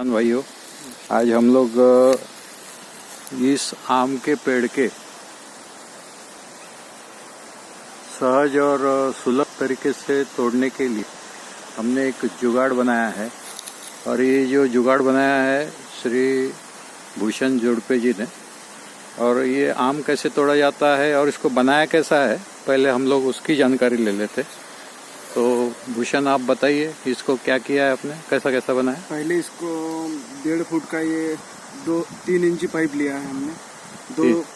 भाइयों, आज हम लोग इस आम के पेड़ के सहज और सुलभ तरीके से तोड़ने के लिए हमने एक जुगाड़ बनाया है। और ये जो जुगाड़ बनाया है श्री भूषण जोड़पे जी ने। और ये आम कैसे तोड़ा जाता है और इसको बनाया कैसा है, पहले हम लोग उसकी जानकारी ले लेते। तो भूषण, आप बताइए इसको क्या किया है आपने, कैसा कैसा बनाया? पहले इसको 1.5 फुट का ये 2-3 इंची पाइप लिया है हमने।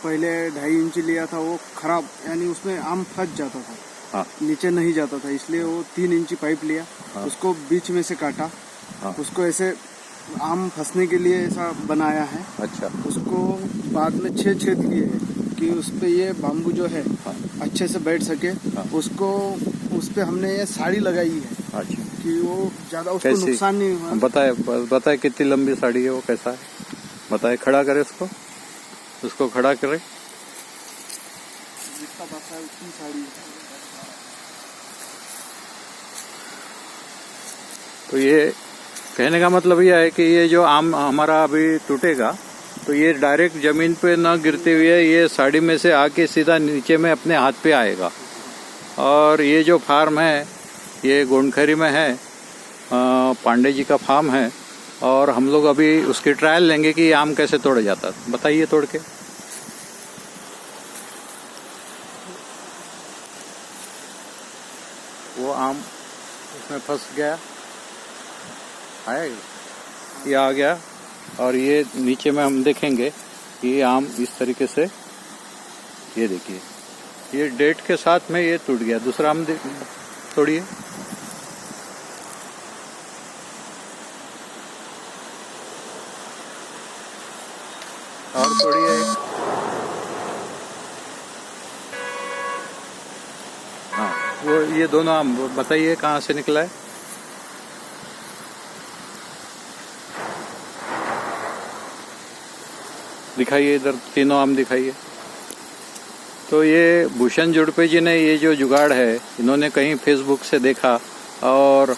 पहले 2.5 इंची लिया था, वो खराब, यानी उसमें आम फंस जाता था। हाँ। नीचे नहीं जाता था, इसलिए वो 3 इंची पाइप लिया। हाँ। उसको बीच में से काटा। हाँ। उसको ऐसे आम फंसने के लिए ऐसा बनाया है। अच्छा। उसको बाद में 6 छेद किए हैं कि उस पे ये बाम्बू जो है अच्छे से बैठ सके। उसको उस पे हमने ये साड़ी लगाई है। अच्छा। कि वो ज्यादा उसको नुकसान नहीं हुआ। बताए कितनी लंबी साड़ी है, वो कैसा है बताए। खड़ा करे उसको खड़ा करे। जितना बता है उतनी साड़ी है। तो ये कहने का मतलब यह है कि ये जो आम हमारा अभी टूटेगा तो ये डायरेक्ट जमीन पे न गिरते हुए ये साड़ी में से आके सीधा नीचे में अपने हाथ पे आएगा। और ये जो फार्म है ये गोंडखरी में है, पांडे जी का फार्म है। और हम लोग अभी उसकी ट्रायल लेंगे कि ये आम कैसे तोड़ा जाता है। बताइए तोड़ के। वो आम उसमें फंस गया, आएगा, ये आ गया। और ये नीचे में हम देखेंगे कि ये आम इस तरीके से, ये देखिए, ये डेट के साथ में ये टूट गया। दूसरा आम तोड़िए। और तोड़िए। हाँ, वो ये दोनों आम बताइए कहाँ से निकला है। दिखाइए इधर, तीनों आम दिखाइए। तो ये भूषण जोड़पे जी ने ये जो जुगाड़ है इन्होंने कहीं फेसबुक से देखा और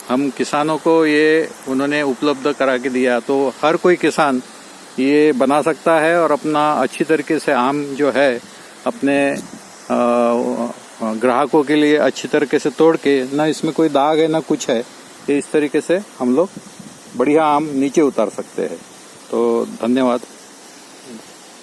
हम किसानों को ये उन्होंने उपलब्ध करा के दिया। तो हर कोई किसान ये बना सकता है और अपना अच्छी तरीके से आम जो है अपने ग्राहकों के लिए अच्छी तरीके से तोड़ के, ना इसमें कोई दाग है ना कुछ है, इस तरीके से हम लोग बढ़िया आम नीचे उतार सकते हैं। तो धन्यवाद।